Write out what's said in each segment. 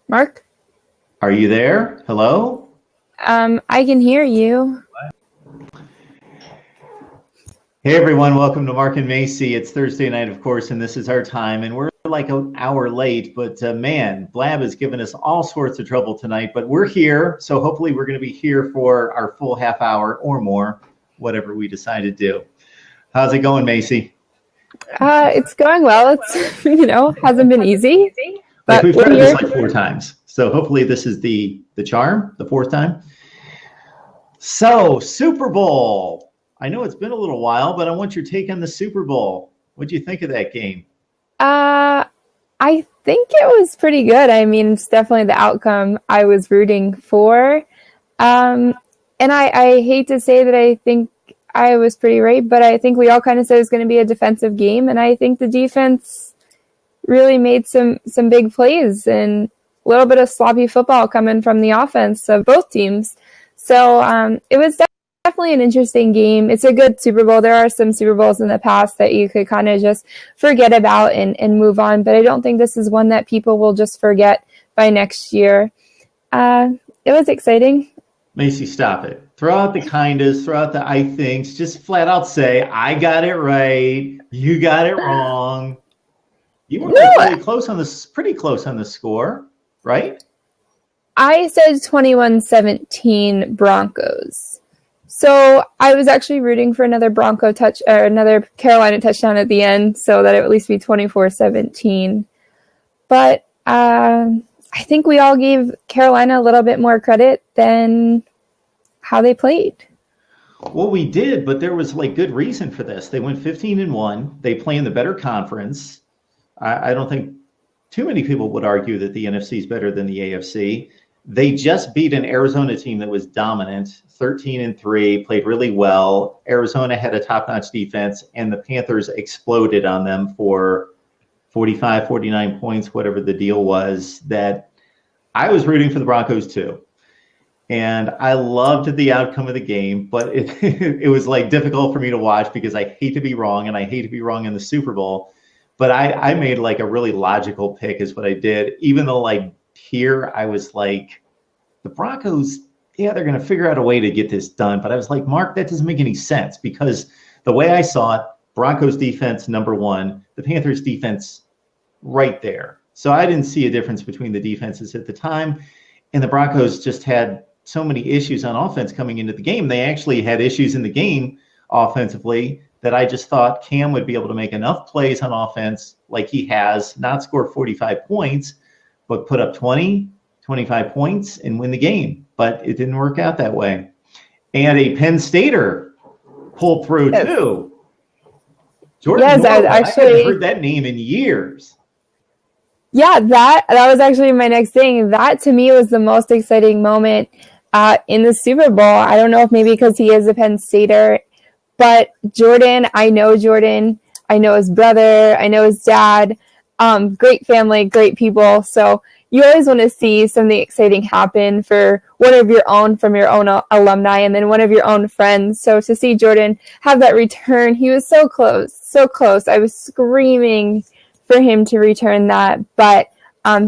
Mark? Are you there? Hello? I can hear you. Hey everyone, welcome to Mark and Macy. It's Thursday night, of course, and this is our time, and we're like an hour late, but man, Blab has given us all sorts of trouble tonight, but we're here, so hopefully we're going to be here for our full half hour or more, whatever we decide to do. How's it going, Macy? It's going well. It's, hasn't been easy. But we've tried this like 4 times, so hopefully this is the charm, the 4th time. So, Super Bowl. I know it's been a little while, but I want your take on the Super Bowl. What do you think of that game? I think it was pretty good. I mean, it's definitely the outcome I was rooting for. And I hate to say that I think I was pretty right, but I think we all kind of said it was going to be a defensive game, and I think the defense really made some big plays and a little bit of sloppy football coming from the offense of both teams. So it was definitely an interesting game. It's a good Super Bowl. There are some Super Bowls in the past that you could kind of just forget about and move on, but I don't think this is one that people will just forget by next year. It was exciting. Macy, stop it. Throw out the kindas, throw out the I thinks, just flat out say, I got it right, you got it wrong. You were pretty close on the score, right? I said 21-17 Broncos. So I was actually rooting for another another Carolina touchdown at the end, so that it would at least be 24-17. But I think we all gave Carolina a little bit more credit than how they played. Well, we did, but there was like good reason for this. They went 15-1. They play in the better conference. I don't think too many people would argue that the NFC is better than the AFC. They just beat an Arizona team that was dominant, 13-3, played really well. Arizona had a top-notch defense, and the Panthers exploded on them for 45, 49 points, whatever the deal was. That I was rooting for the Broncos too. And I loved the outcome of the game, but it was like difficult for me to watch because I hate to be wrong, and I hate to be wrong in the Super Bowl. But I made like a really logical pick is what I did, even though like here I was like, the Broncos, yeah, they're going to figure out a way to get this done. But I was like, Mark, that doesn't make any sense because the way I saw it, Broncos defense, number 1, the Panthers defense right there. So I didn't see a difference between the defenses at the time. And the Broncos just had so many issues on offense coming into the game. They actually had issues in the game offensively that I just thought Cam would be able to make enough plays on offense like he has, not score 45 points, but put up 20, 25 points and win the game. But it didn't work out that way. And a Penn Stater pulled through too. Jordan Norwood, I haven't heard that name in years. Yeah, that was actually my next thing. That to me was the most exciting moment in the Super Bowl. I don't know if maybe because he is a Penn Stater, but Jordan, I know his brother, I know his dad, great family, great people. So you always want to see something exciting happen for one of your own from your own alumni and then one of your own friends. So to see Jordan have that return, he was so close, so close. I was screaming for him to return that, but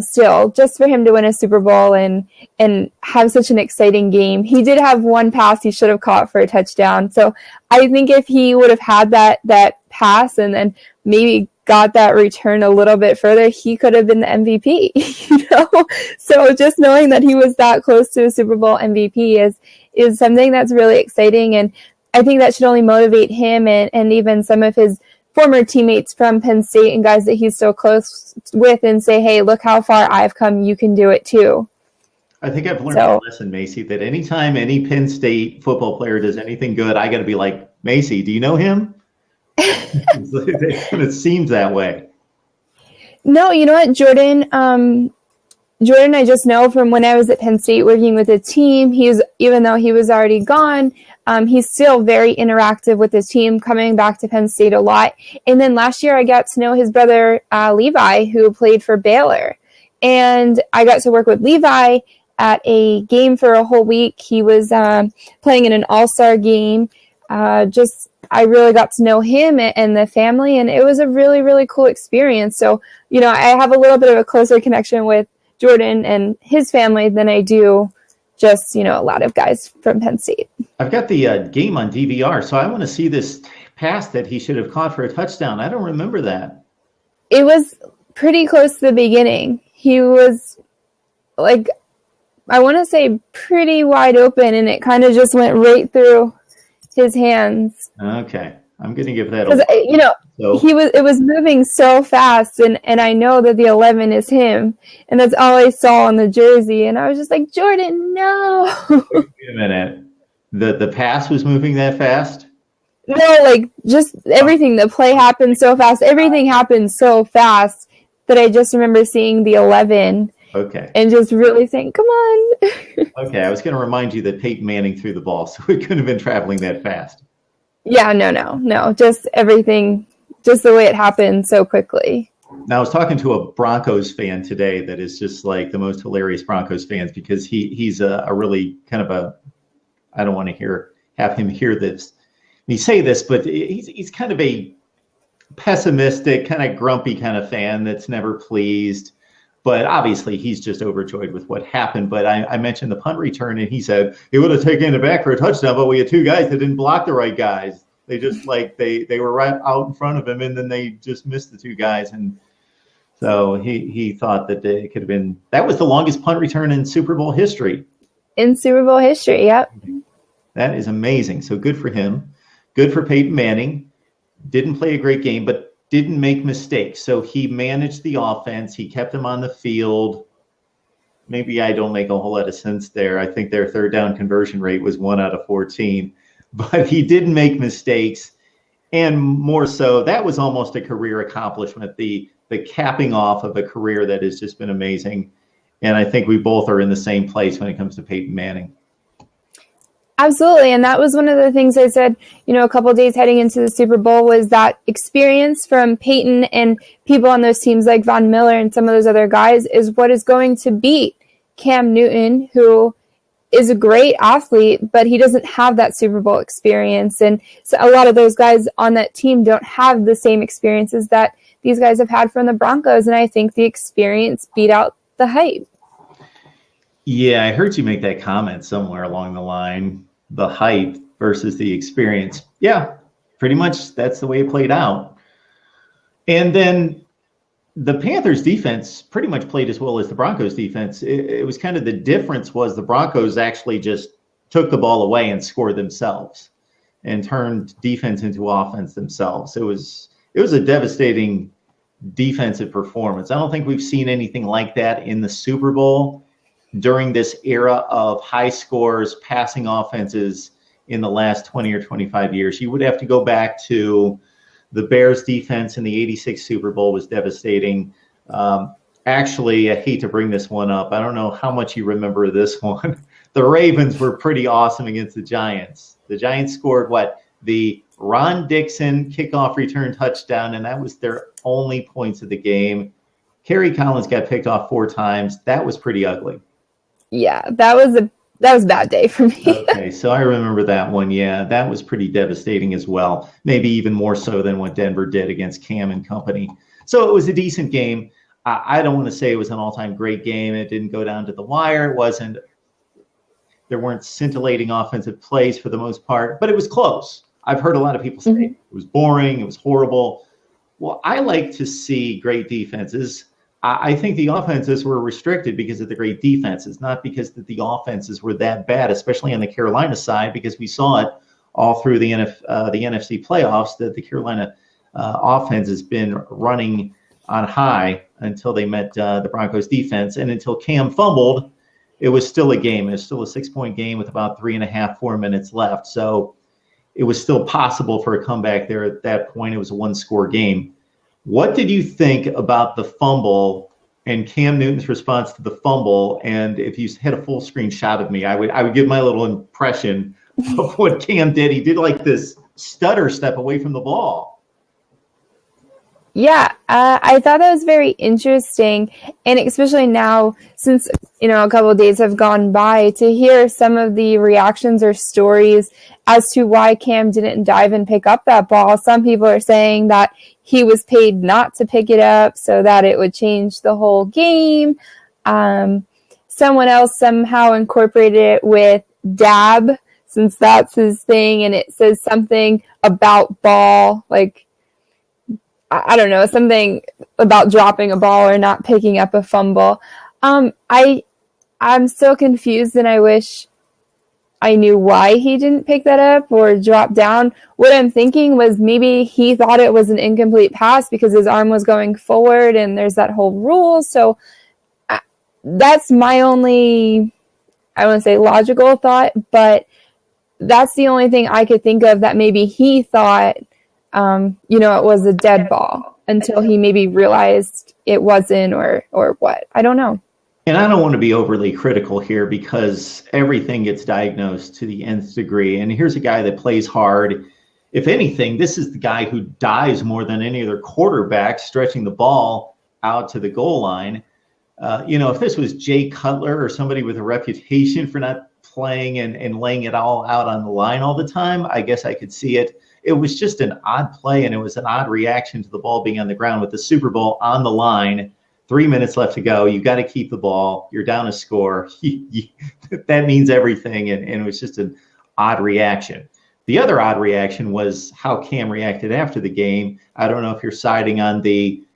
still, just for him to win a Super Bowl and have such an exciting game. He did have one pass he should have caught for a touchdown. So I think if he would have had that pass and then maybe got that return a little bit further, he could have been the MVP. So just knowing that he was that close to a Super Bowl MVP is something that's really exciting, and I think that should only motivate him and even some of his former teammates from Penn State and guys that he's so close with and say, hey, look how far I've come. You can do it too. I think I've learned a lesson, Macy, that anytime any Penn State football player does anything good, I got to be like, Macy, do you know him? It seems that way. No, you know what, Jordan, I just know from when I was at Penn State working with the team, even though he was already gone, he's still very interactive with his team, coming back to Penn State a lot. And then last year I got to know his brother, Levi, who played for Baylor. And I got to work with Levi at a game for a whole week. He was playing in an all-star game. just I really got to know him and the family, and it was a really, really cool experience. So, I have a little bit of a closer connection with Jordan and his family than I do just, a lot of guys from Penn State. I've got the game on DVR, so I want to see this pass that he should have caught for a touchdown. I don't remember that. It was pretty close to the beginning. He was like, I want to say pretty wide open, and it kind of just went right through his hands. Okay. I'm going to give that a it was moving so fast, and I know that the 11 is him, and that's all I saw on the jersey, and I was just like, Jordan, no. Wait a minute. The pass was moving that fast? No, like just everything. The play happened so fast. Everything happened so fast that I just remember seeing the 11. Okay. And just really saying, come on. Okay, I was going to remind you that Peyton Manning threw the ball, so it couldn't have been traveling that fast. Yeah, no. Just everything, just the way it happened so quickly. Now, I was talking to a Broncos fan today that is just like the most hilarious Broncos fans, because he's a really kind of a, I don't want to have him hear this, me say this, but he's kind of a pessimistic, kind of grumpy kind of fan that's never pleased. But obviously, he's just overjoyed with what happened. But I mentioned the punt return, and he said he would have taken it back for a touchdown, but we had two guys that didn't block the right guys. They just they were right out in front of him, and then they just missed the two guys. And so he thought that it could have been, that was the longest punt return in Super Bowl history. In Super Bowl history, yep. That is amazing. So good for him. Good for Peyton Manning. Didn't play a great game, but didn't make mistakes. So he managed the offense. He kept them on the field. Maybe I don't make a whole lot of sense there. I think their third down conversion rate was 1 out of 14. But he didn't make mistakes. And more so, that was almost a career accomplishment, the capping off of a career that has just been amazing. And I think we both are in the same place when it comes to Peyton Manning. Absolutely. And that was one of the things I said, a couple of days heading into the Super Bowl, was that experience from Peyton and people on those teams like Von Miller and some of those other guys is what is going to beat Cam Newton, who is a great athlete, but he doesn't have that Super Bowl experience. And so a lot of those guys on that team don't have the same experiences that these guys have had from the Broncos. And I think the experience beat out the hype. Yeah, I heard you make that comment somewhere along the line, the hype versus the experience. Yeah, pretty much that's the way it played out. And then the Panthers defense pretty much played as well as the Broncos defense. It was kind of, the difference was the Broncos actually just took the ball away and scored themselves and turned defense into offense themselves. It was a devastating defensive performance. I don't think we've seen anything like that in the Super Bowl during this era of high scores, passing offenses in the last 20 or 25 years. You would have to go back to the Bears defense in the 86 Super Bowl was devastating. Actually, I hate to bring this one up. I don't know how much you remember this one. The Ravens were pretty awesome against the Giants. The Giants scored the Ron Dixon kickoff return touchdown, and that was their only points of the game. Kerry Collins got picked off 4 times. That was pretty ugly. Yeah, that was a bad day for me. Okay, so I remember that one. Yeah, that was pretty devastating as well. Maybe even more so than what Denver did against Cam and company. So it was a decent game. I don't want to say it was an all-time great game. It didn't go down to the wire. There weren't scintillating offensive plays for the most part, but it was close. I've heard a lot of people say it was boring, it was horrible. Well, I like to see great defenses. I think the offenses were restricted because of the great defenses, not because the offenses were that bad, especially on the Carolina side, because we saw it all through the NFC playoffs that the Carolina offense has been running on high until they met the Broncos defense. And until Cam fumbled, it was still a game. It was still a 6-point game with about 3.5, 4 minutes left. So it was still possible for a comeback there at that point. It was a 1-score game. What did you think about the fumble and Cam Newton's response to the fumble? And if you had a full screen shot of me, I would give my little impression of what Cam did. He did like this stutter step away from the ball. Yeah, I thought that was very interesting, and especially now, since a couple of days have gone by, to hear some of the reactions or stories as to why Cam didn't dive and pick up that ball. Some people are saying that he was paid not to pick it up so that it would change the whole game. Someone else somehow incorporated it with dab, since that's his thing, and it says something about ball, like, I don't know, something about dropping a ball or not picking up a fumble. I'm still confused, and I wish I knew why he didn't pick that up or drop down. What I'm thinking was maybe he thought it was an incomplete pass because his arm was going forward, and there's that whole rule. So that's my only, I wouldn't say logical thought, but that's the only thing I could think of, that maybe he thought it was a dead ball until he maybe realized it wasn't, or what. I don't know. And I don't want to be overly critical here because everything gets diagnosed to the nth degree. And here's a guy that plays hard. If anything, this is the guy who dives more than any other quarterback, stretching the ball out to the goal line. If this was Jay Cutler or somebody with a reputation for not playing and laying it all out on the line all the time, I guess I could see it. It was just an odd play, and it was an odd reaction to the ball being on the ground with the Super Bowl on the line. 3 minutes left to go. You got to keep the ball. You're down a score. That means everything, and it was just an odd reaction. The other odd reaction was how Cam reacted after the game. I don't know if you're siding on he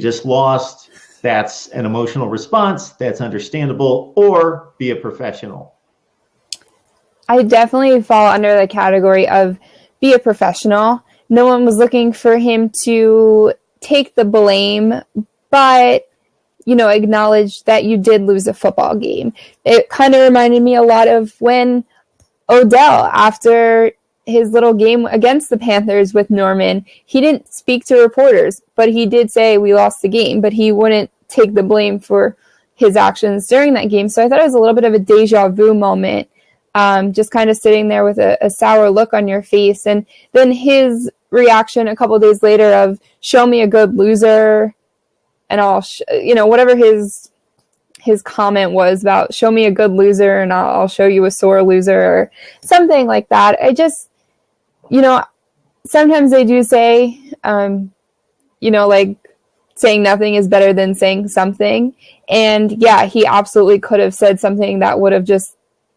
just lost, that's an emotional response, that's understandable, or be a professional. I definitely fall under the category of be a professional. No one was looking for him to take the blame, but, acknowledge that you did lose a football game. It kind of reminded me a lot of when Odell, after his little game against the Panthers with Norman, he didn't speak to reporters, but he did say we lost the game, but he wouldn't take the blame for his actions during that game. So I thought it was a little bit of a deja vu moment. Just kind of sitting there with a sour look on your face. And then his reaction a couple of days later of show me a good loser, and I'll, whatever his comment was about show me a good loser and I'll show you a sore loser or something like that. I just, sometimes they do say, like saying nothing is better than saying something. And yeah, he absolutely could have said something that would have just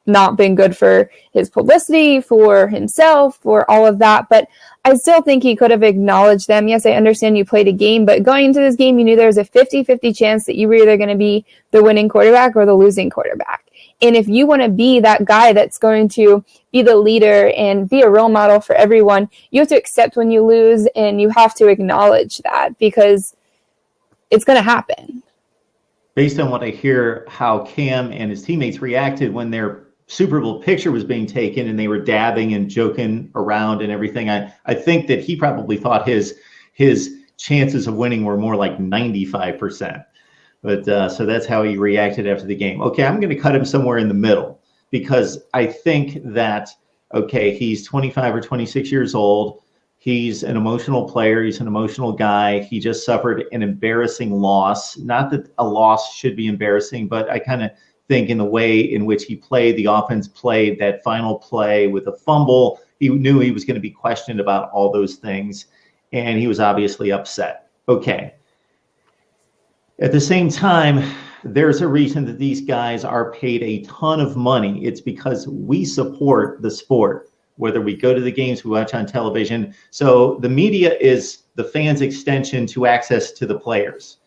not been good for his publicity, for himself, for all of that. But I still think he could have acknowledged them. Yes, I understand you played a game, but going into this game, you knew there was a 50-50 chance that you were either going to be the winning quarterback or the losing quarterback. And if you want to be that guy that's going to be the leader and be a role model for everyone, you have to accept when you lose, and you have to acknowledge that because it's going to happen. Based on what I hear, how Cam and his teammates reacted when their Super Bowl picture was being taken and they were dabbing and joking around and everything, I think that he probably thought his chances of winning were more like 95%. But so that's how he reacted after the game. Okay, I'm going to cut him somewhere in the middle because I think that, okay, he's 25 or 26 years old. He's an emotional player. He's an emotional guy. He just suffered an embarrassing loss. Not that a loss should be embarrassing, but I kind of think in the way in which he played, the offense played that final play with a fumble, he knew he was going to be questioned about all those things, and he was obviously upset. Okay. At the same time, there's a reason that these guys are paid a ton of money. It's because we support the sport, whether we go to the games, we watch on television. So the media is the fans' extension to access to the players.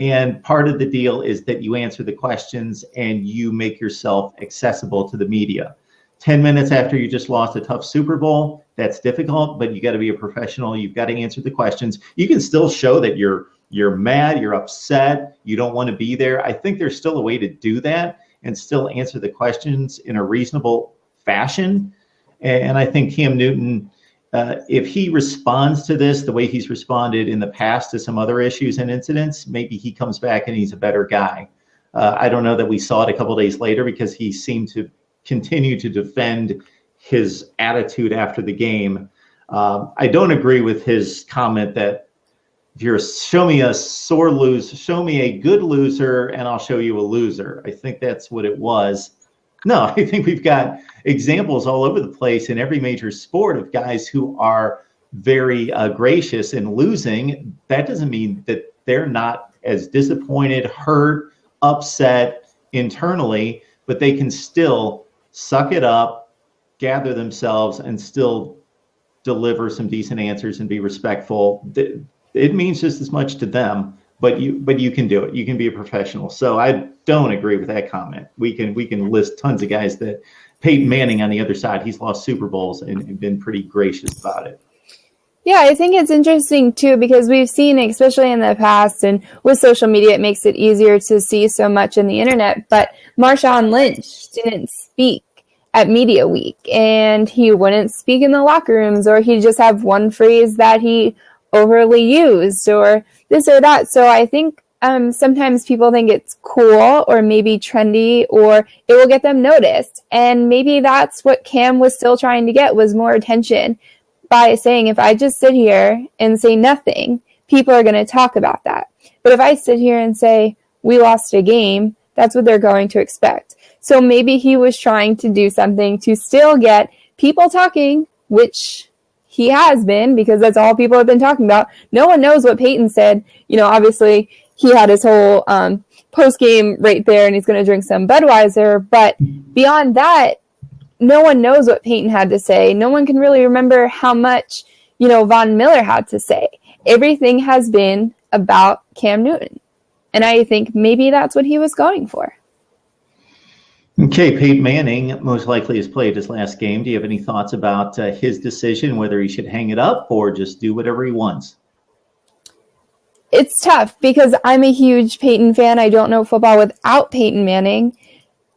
And part of the deal is that you answer the questions and you make yourself accessible to the media. 10 minutes after you just lost a tough Super Bowl, that's difficult, but you got to be a professional. You've got to answer the questions. You can still show that you're mad, you're upset, you don't want to be there. I think there's still a way to do that and still answer the questions in a reasonable fashion. And I think Cam Newton, if he responds to this the way he's responded in the past to some other issues and incidents, maybe he comes back and he's a better guy. I don't know that we saw it a couple of days later because he seemed to continue to defend his attitude after the game. I don't agree with his comment that if you're show me a sore loser, show me a good loser, and I'll show you a loser. I think that's what it was. No, I think we've got examples all over the place in every major sport of guys who are very gracious in losing. That doesn't mean that they're not as disappointed, hurt, upset internally, but they can still suck it up, gather themselves, and still deliver some decent answers and be respectful. It means just as much to them, but you can do it. You can be a professional. So I don't agree with that comment. We can list tons of guys that Peyton Manning on the other side, he's lost Super Bowls and been pretty gracious about it. Yeah, I think it's interesting too, because we've seen, especially in the past, and with social media, it makes it easier to see so much in the internet, but Marshawn Lynch didn't speak at Media Week, and he wouldn't speak in the locker rooms, or he'd just have one phrase that he overly used, or this or that. So I think sometimes people think it's cool or maybe trendy, or it will get them noticed. And maybe that's what Cam was still trying to get, was more attention by saying, if I just sit here and say nothing, people are going to talk about that. But if I sit here and say, we lost a game, that's what they're going to expect. So maybe he was trying to do something to still get people talking, which he has been, because that's all people have been talking about. No one knows what Peyton said. Obviously he had his whole post game right there, and he's going to drink some Budweiser. But beyond that, no one knows what Peyton had to say. No one can really remember how much, Von Miller had to say. Everything has been about Cam Newton. And I think maybe that's what he was going for. Okay, Peyton Manning most likely has played his last game. Do you have any thoughts about his decision, whether he should hang it up or just do whatever he wants? It's tough because I'm a huge Peyton fan. I don't know football without Peyton Manning.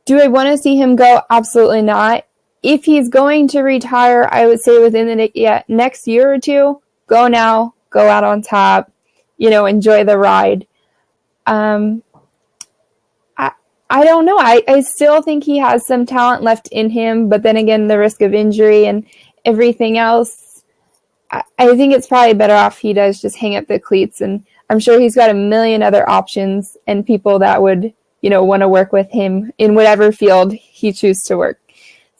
Do I want to see him go? Absolutely not. If he's going to retire, I would say within the next year or two, go now, go out on top, enjoy the ride. I don't know. I still think he has some talent left in him, but then again, the risk of injury and everything else, I think it's probably better off he does just hang up the cleats. And I'm sure he's got a million other options and people that would, want to work with him in whatever field he chooses to work.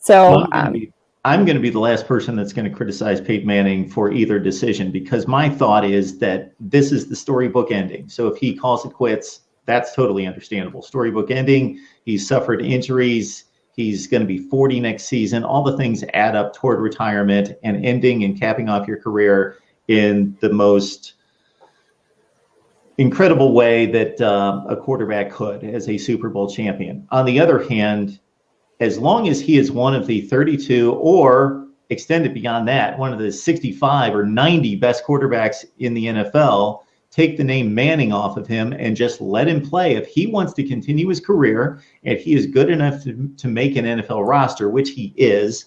So I'm going to be the last person that's going to criticize Peyton Manning for either decision, because my thought is that this is the storybook ending. So if he calls it quits, that's totally understandable. Storybook ending. He's suffered injuries. He's going to be 40 next season. All the things add up toward retirement and ending and capping off your career in the most incredible way that a quarterback could, as a Super Bowl champion. On the other hand, as long as he is one of the 32 or extended beyond that, one of the 65 or 90 best quarterbacks in the NFL, take the name Manning off of him and just let him play. If he wants to continue his career and he is good enough to make an NFL roster, which he is,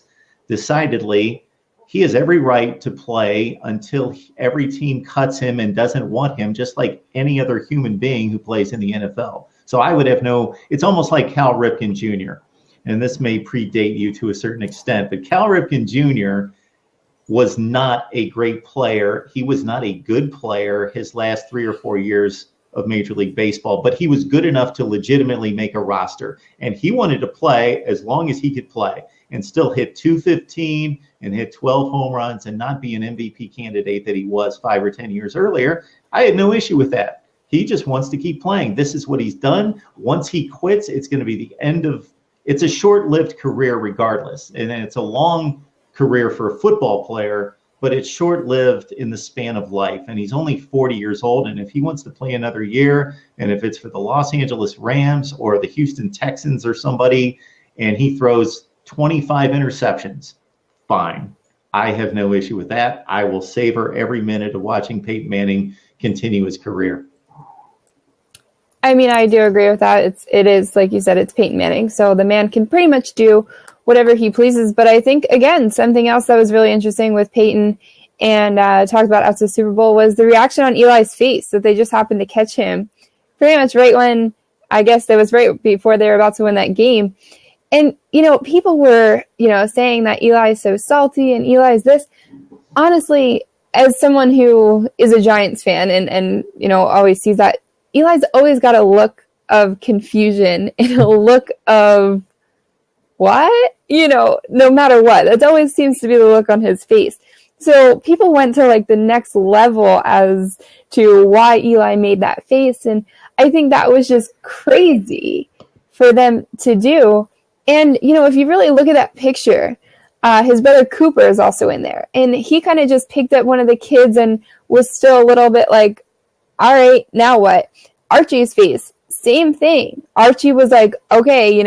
decidedly, he has every right to play until every team cuts him and doesn't want him, just like any other human being who plays in the NFL. So I would have it's almost like Cal Ripken Jr., and this may predate you to a certain extent, but Cal Ripken Jr. was not a great player. He was not a good player his last 3 or 4 years of Major League Baseball, but he was good enough to legitimately make a roster. And he wanted to play as long as he could play and still hit 215 and hit 12 home runs and not be an MVP candidate that he was 5 or 10 years earlier. I had no issue with that. He just wants to keep playing. This is what he's done. Once he quits, it's going to be the end of it's a short-lived career regardless. And it's a long career for a football player, but it's short-lived in the span of life. And he's only 40 years old. And if he wants to play another year, and if it's for the Los Angeles Rams or the Houston Texans or somebody, and he throws 25 interceptions, fine. I have no issue with that. I will savor every minute of watching Peyton Manning continue his career. I mean, I do agree with that. It is, like you said, it's Peyton Manning. So the man can pretty much do whatever he pleases. But I think, again, something else that was really interesting with Peyton and talked about after the Super Bowl was the reaction on Eli's face, that they just happened to catch him pretty much right when, I guess that was right before they were about to win that game. And, people were, saying that Eli is so salty and Eli is this. honestly, as someone who is a Giants fan and always sees that, Eli's always got a look of confusion and a look of what? No matter what. That always seems to be the look on his face. So people went to like the next level as to why Eli made that face. And I think that was just crazy for them to do. And, if you really look at that picture, his brother Cooper is also in there. And he kind of just picked up one of the kids and was still a little bit like, all right, now what? Archie's face, same thing. Archie was like, okay,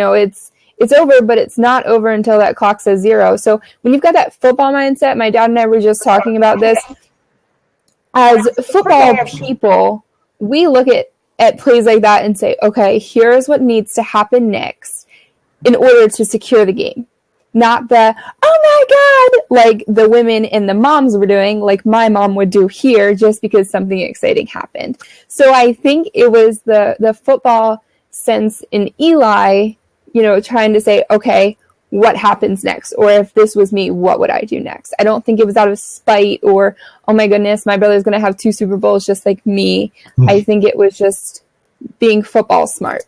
it's over, but it's not over until that clock says 0. So when you've got that football mindset, my dad and I were just talking about this. As football people, we look at plays like that and say, okay, here's what needs to happen next in order to secure the game. Not the, oh my God, like the women and the moms were doing, like my mom would do here just because something exciting happened. So I think it was the football sense in Eli, trying to say, okay, what happens next? Or if this was me, what would I do next? I don't think it was out of spite or, oh my goodness, my brother's going to have 2 Super Bowls just like me. I think it was just being football smart.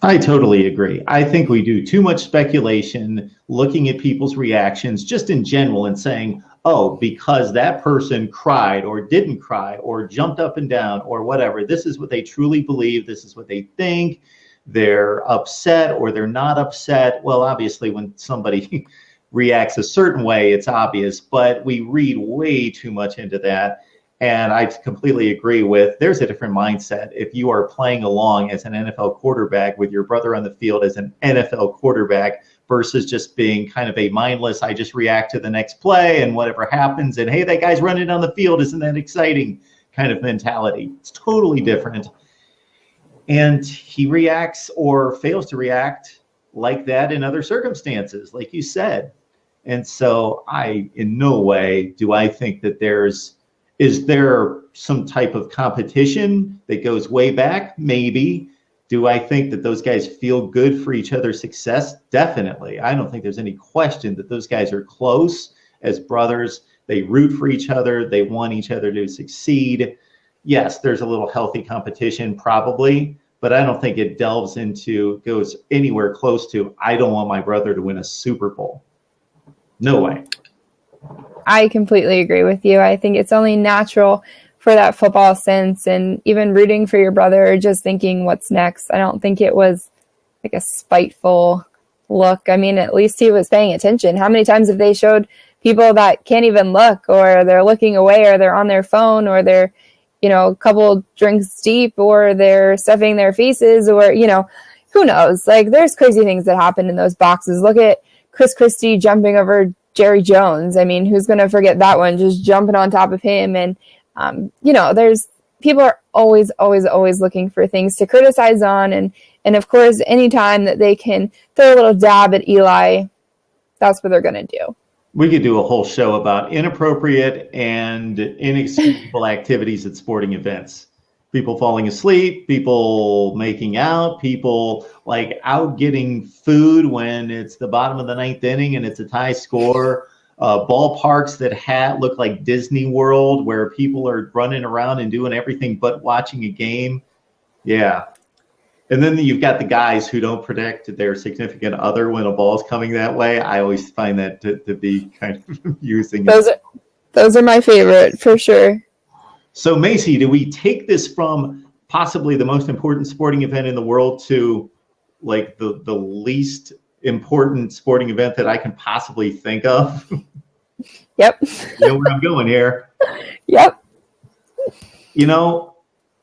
I totally agree. I think we do too much speculation, looking at people's reactions just in general and saying, oh, because that person cried or didn't cry or jumped up and down or whatever, this is what they truly believe, this is what they think, they're upset or they're not upset. Well, obviously, when somebody reacts a certain way, it's obvious, but we read way too much into that. And I completely agree with, there's a different mindset. If you are playing along as an NFL quarterback with your brother on the field as an NFL quarterback versus just being kind of a mindless, I just react to the next play and whatever happens. And hey, that guy's running down the field. Isn't that exciting? Kind of mentality. It's totally different. And he reacts or fails to react like that in other circumstances, like you said. And so in no way do I think that is there some type of competition that goes way back? Maybe. Do I think that those guys feel good for each other's success? Definitely. I don't think there's any question that those guys are close as brothers. They root for each other. They want each other to succeed. Yes, there's a little healthy competition probably, but I don't think it goes anywhere close to, I don't want my brother to win a Super Bowl. No way. I completely agree with you. I think it's only natural for that football sense and even rooting for your brother or just thinking what's next. I don't think it was like a spiteful look. I mean, at least he was paying attention. How many times have they showed people that can't even look or they're looking away or they're on their phone or they're, a couple drinks deep or they're stuffing their faces or, who knows? Like there's crazy things that happen in those boxes. Look at Chris Christie jumping over Jerry Jones. I mean, who's going to forget that one? Just jumping on top of him. And, there's people are always, always, always looking for things to criticize on. And of course, anytime that they can throw a little dab at Eli, that's what they're going to do. We could do a whole show about inappropriate and inexcusable activities at sporting events. People falling asleep, people making out, people like out getting food when it's the bottom of the 9th inning and it's a tie score. Ballparks that look like Disney World where people are running around and doing everything but watching a game. Yeah. And then you've got the guys who don't protect their significant other when a ball's coming that way. I always find that to be kind of amusing. Those are my favorite for sure. So Macy, do we take this from possibly the most important sporting event in the world to like the least important sporting event that I can possibly think of? Yep. You know where I'm going here. Yep.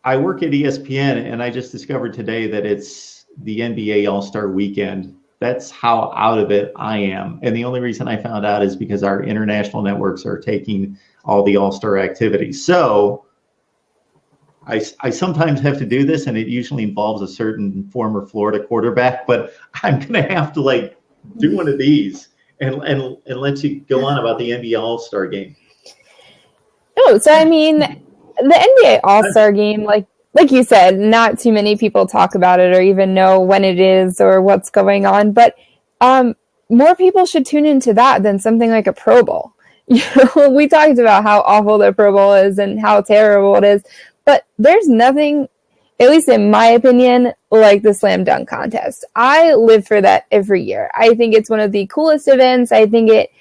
I work at ESPN and I just discovered today that it's the NBA All-Star Weekend. That's how out of it I am. And the only reason I found out is because our international networks are taking all the All-Star activities. So I sometimes have to do this, and it usually involves a certain former Florida quarterback, but I'm going to have to do one of these and let you go on about the NBA All-Star game. Oh, so I mean, the NBA All-Star game, like you said, not too many people talk about it or even know when it is or what's going on. But more people should tune into that than something like a Pro Bowl. We talked about how awful the Pro Bowl is and how terrible it is, but there's nothing, at least in my opinion, like the slam dunk contest. I live for that every year. I think it's one of the coolest events. I think it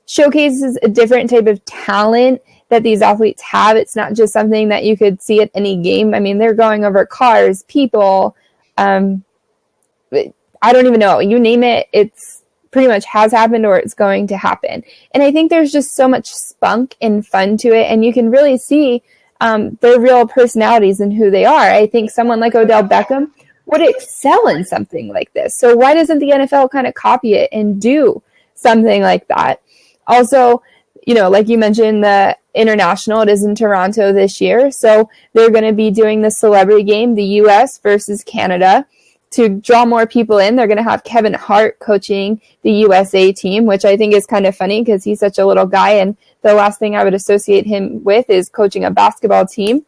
showcases a different type of talent that these athletes have. It's not just something that you could see at any game. I mean, they're going over cars, people. I don't even know. You name it, it's pretty much has happened or it's going to happen. And I think there's just so much spunk and fun to it. And you can really see their real personalities and who they are. I think someone like Odell Beckham would excel in something like this. So why doesn't the NFL kind of copy it and do something like that? Also, like you mentioned, the international, it is in Toronto this year. So they're going to be doing the celebrity game, the U.S. versus Canada. To draw more people in, they're going to have Kevin Hart coaching the USA team, which I think is kind of funny because he's such a little guy. And the last thing I would associate him with is coaching a basketball team.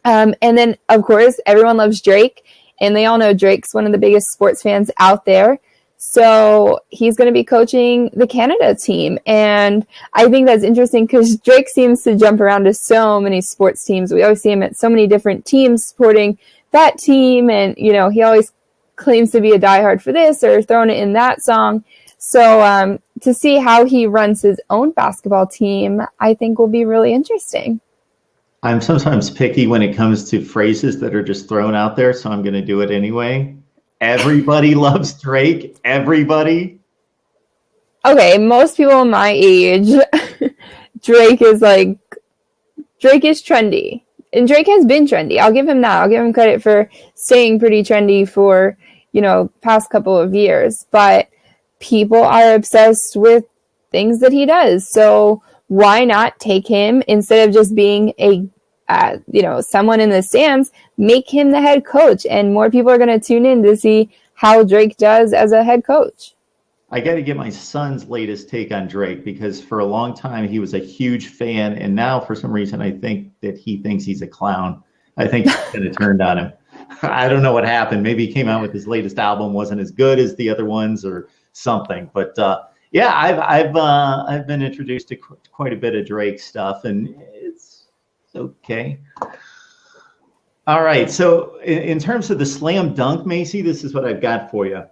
And then, of course, everyone loves Drake. And they all know Drake's one of the biggest sports fans out there. So he's going to be coaching the Canada team. And I think that's interesting because Drake seems to jump around to so many sports teams. We always see him at so many different teams supporting that team. And, he always claims to be a diehard for this or throwing it in that song. So to see how he runs his own basketball team, I think will be really interesting. I'm sometimes picky when it comes to phrases that are just thrown out there, so I'm going to do it anyway. Everybody loves Drake. Everybody. Okay, most people my age, Drake is trendy. And Drake has been trendy. I'll give him that. I'll give him credit for staying pretty trendy for, past couple of years. But people are obsessed with things that he does. So why not take him instead of just being someone in the stands, make him the head coach, and more people are going to tune in to see how Drake does as a head coach. I got to get my son's latest take on Drake because for a long time he was a huge fan, and now for some reason I think that he thinks he's a clown. I think he's kind of turned on him. I don't know what happened. Maybe he came out with his latest album wasn't as good as the other ones or something. But yeah, I've been introduced to quite a bit of Drake stuff, and it's okay. All right. So in terms of the slam dunk, Macy, this is what I've got for you.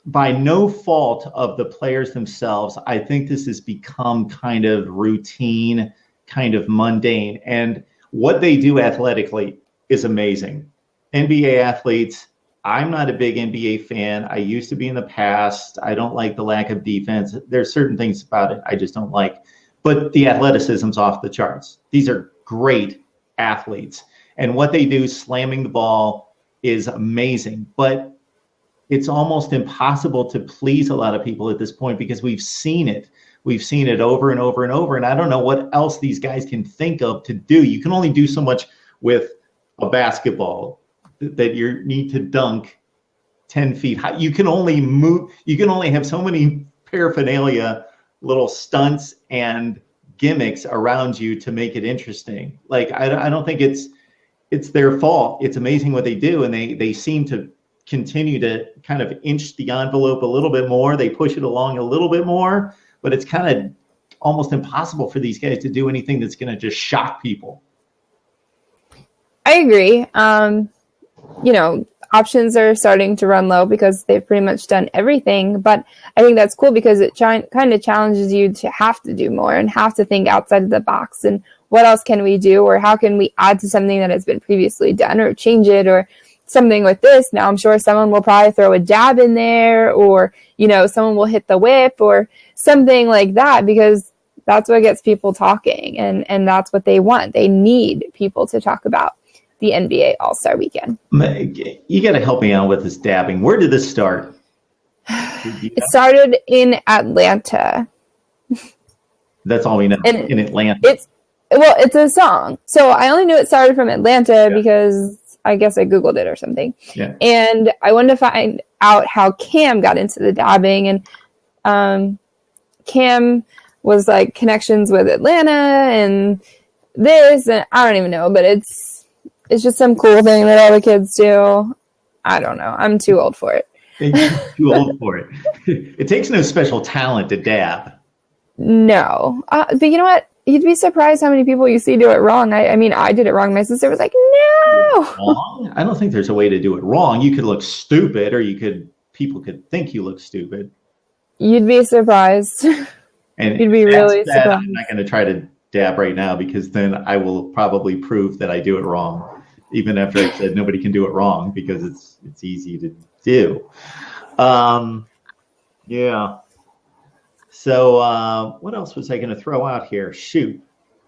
By no fault of the players themselves, I think this has become kind of routine, kind of mundane. And what they do athletically is amazing. NBA athletes, I'm not a big NBA fan. I used to be in the past. I don't like the lack of defense. There's certain things about it I just don't like. But the athleticism's off the charts. These are great athletes. And what they do, slamming the ball, is amazing. But it's almost impossible to please a lot of people at this point because we've seen it. We've seen it over and over and over. And I don't know what else these guys can think of to do. You can only do so much with a basketball that you need to dunk 10 feet high. You can only move. You can only have so many paraphernalia, little stunts and gimmicks around you to make it interesting. Like, I don't think it's their fault. It's amazing what they do. And they seem to continue to kind of inch the envelope a little bit more. They push it along a little bit more, but it's kind of almost impossible for these guys to do anything that's going to just shock people. I agree. Options are starting to run low because they've pretty much done everything. But I think that's cool because it kind of challenges you to have to do more and have to think outside of the box. And what else can we do? Or how can we add to something that has been previously done or change it or something with this? Now, I'm sure someone will probably throw a jab in there or, someone will hit the whip or something like that because that's what gets people talking. And that's what they want. They need people to talk about the NBA All-Star Weekend. You got to help me out with this dabbing. Where did this start? It started in Atlanta. That's all we know. In Atlanta. It's a song. So I only knew it started from Atlanta because I guess I Googled it or something. Yeah. And I wanted to find out how Cam got into the dabbing. And Cam was like connections with Atlanta and this, and I don't even know, but it's just some cool thing that all the kids do. I don't know. I'm too old for it. You're too old for it. It takes no special talent to dab. No. But you know what? You'd be surprised how many people you see do it wrong. I mean, I did it wrong. My sister was like, no. Wrong? I don't think there's a way to do it wrong. You could look stupid, or people could think you look stupid. You'd be surprised. And you'd be really surprised. I'm not going to try to dab right now, because then I will probably prove that I do it wrong, even after I said nobody can do it wrong, because it's easy to do. Yeah. So what else was I going to throw out here? Shoot.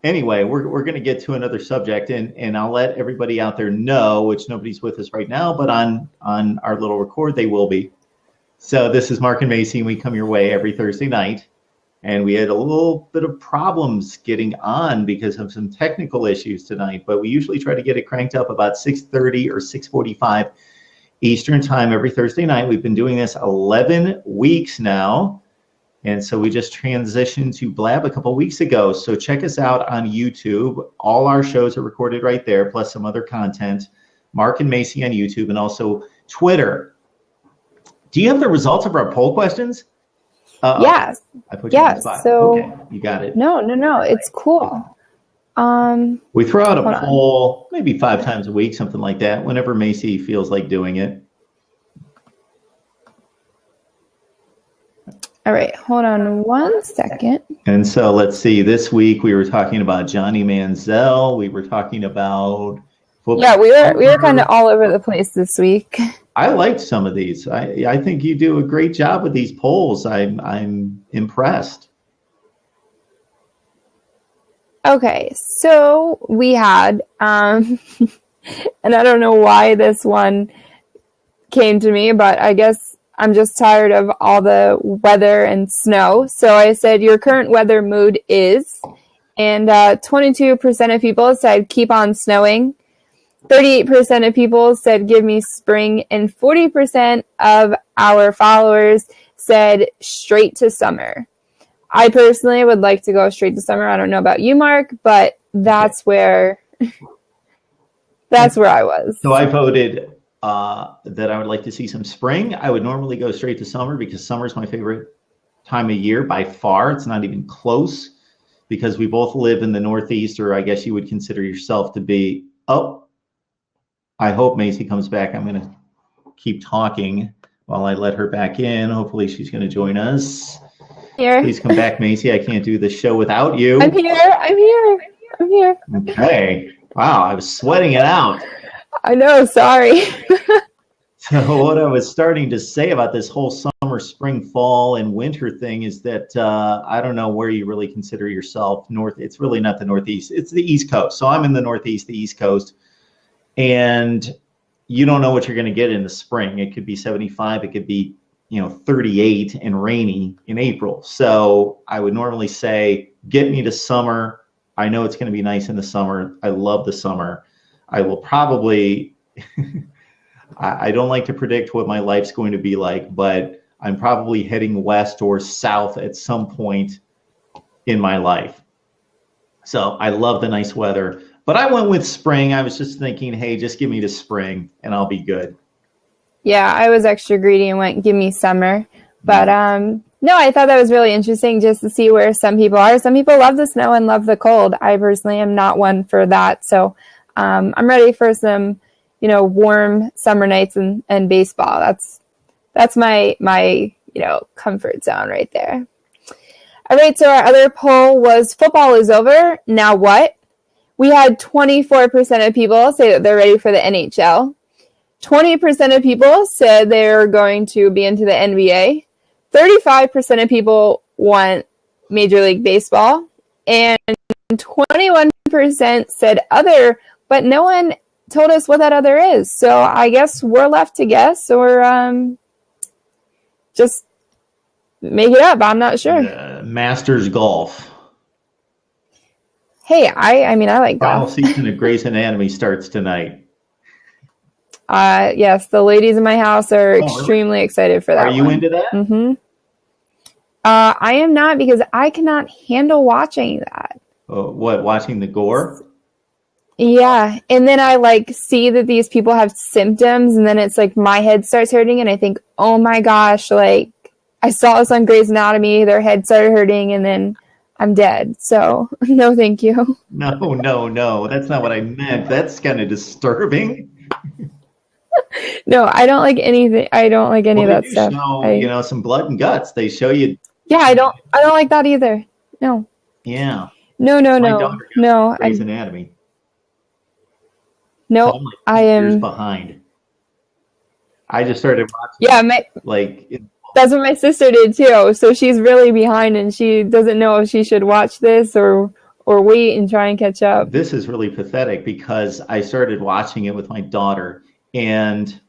Anyway, we're going to get to another subject, and I'll let everybody out there know, which nobody's with us right now, but on our little record, they will be. So this is Mark and Macy, and we come your way every Thursday night. And we had a little bit of problems getting on because of some technical issues tonight, but we usually try to get it cranked up about 6:30 or 6:45 Eastern time every Thursday night. We've been doing this 11 weeks now. And so we just transitioned to Blab a couple weeks ago. So check us out on YouTube. All our shows are recorded right there, plus some other content. Mark and Macy on YouTube, and also Twitter. Do you have the results of our poll questions? Yes. I put you on the spot. So okay, you got it. No. It's cool. We throw out a poll maybe 5 times a week, something like that, whenever Macy feels like doing it. All right, hold on 1 second. And so let's see. This week we were talking about Johnny Manziel. We were talking about football. Yeah, we were kind of all over the place this week. I liked some of these. I think you do a great job with these polls. I'm impressed. Okay, so we had, and I don't know why this one came to me, but I guess I'm just tired of all the weather and snow. So I said, your current weather mood is, and 22% of people said keep on snowing. 38% of people said give me spring, and 40% of our followers said straight to summer. I personally would like to go straight to summer. I don't know about you, Mark, but that's where I was. So I voted that I would like to see some spring. I would normally go straight to summer, because summer is my favorite time of year by far. It's not even close, because we both live in the Northeast, or I guess you would consider yourself to be. Oh, I hope Macy comes back. I'm going to keep talking while I let her back in. Hopefully she's going to join us. Here. Please come back, Macy. I can't do this show without you. I'm here. Okay. Wow, I was sweating it out. I know, sorry. So what I was starting to say about this whole summer, spring, fall, and winter thing is that I don't know where you really consider yourself. It's really not the Northeast. It's the East Coast. So I'm in the Northeast, the East Coast. And you don't know what you're going to get in the spring. It could be 75. It could be 38 and rainy in April. So I would normally say, get me to summer. I know it's going to be nice in the summer. I love the summer. I will probably, I don't like to predict what my life's going to be like, but I'm probably heading west or south at some point in my life. So I love the nice weather, but I went with spring. I was just thinking, hey, just give me to spring and I'll be good. Yeah, I was extra greedy and went, give me summer. But no, I thought that was really interesting just to see where some people are. Some people love the snow and love the cold. I personally am not one for that. So I'm ready for some, warm summer nights and baseball. That's my comfort zone right there. All right, so our other poll was football is over. Now what? We had 24% of people say that they're ready for the NHL. 20% of people said they're going to be into the NBA. 35% of people want Major League Baseball. And 21% said other, but no one told us what that other is. So I guess we're left to guess or just make it up. I'm not sure. Masters golf. Hey, I mean, I like golf. Final season of Grey's Anatomy starts tonight. Yes, the ladies in my house are extremely excited for that. Are you into that? Mm-hmm. I am not, because I cannot handle watching that. What, watching the gore? Yeah, and then I see that these people have symptoms, and then it's my head starts hurting, and I think, oh my gosh, I saw this on Grey's Anatomy, their head started hurting, and then I'm dead. So no, thank you. No. That's not what I meant. That's kind of disturbing. No, I don't like anything. I don't like any Well, of they that do stuff. show, some blood and guts. They show you. Yeah, I don't like that either. No. Yeah. No, no, My no. daughter got No, Grey's Anatomy. So no, I'm like I 8 years am. behind. I just started watching Yeah, it my like that's what my sister did too. So she's really behind and she doesn't know if she should watch this or wait and try and catch up. this is really pathetic because I started watching it with my daughter and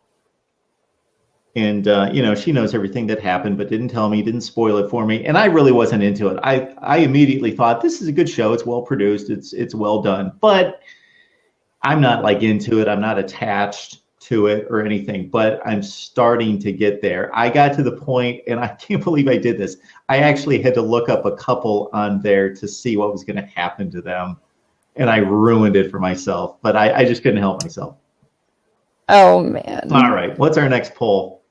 she knows everything that happened but didn't tell me, didn't spoil it for me, and I really wasn't into it. I immediately thought this is a good show, it's well produced, it's well done, but I'm not like into it, I'm not attached to it or anything, but I'm starting to get there. I got to the point, and I can't believe I did this, I actually had to look up a couple on there to see what was going to happen to them, and I ruined it for myself, but I just couldn't help myself. Oh man. All right, what's our next poll?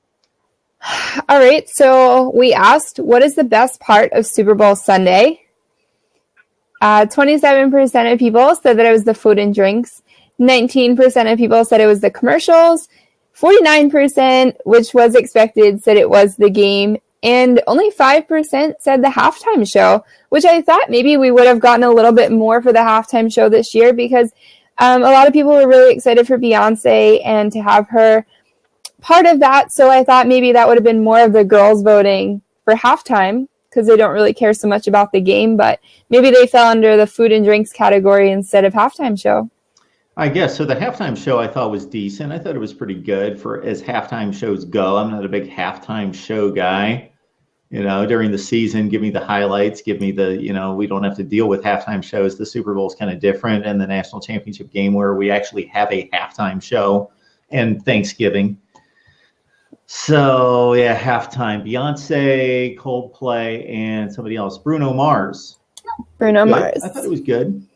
All right, so we asked, what is the best part of Super Bowl Sunday? 27% of people said that it was the food and drinks. 19% of people said it was the commercials. 49%, which was expected, said it was the game. And only 5% said the halftime show, which I thought maybe we would have gotten a little bit more for the halftime show this year because a lot of people were really excited for Beyonce and to have her part of that. So I thought maybe that would have been more of the girls voting for halftime because they don't really care so much about the game, but maybe they fell under the food and drinks category instead of halftime show. I guess so. The halftime show I thought was decent. I thought it was pretty good for as halftime shows go. I'm not a big halftime show guy. During the season, give me the highlights, give me we don't have to deal with halftime shows. The Super Bowl is kind of different, and the national championship game where we actually have a halftime show, and Thanksgiving. So yeah, halftime. Beyonce, Coldplay, and somebody else. Bruno Mars. Bruno Good. Mars. I thought it was good.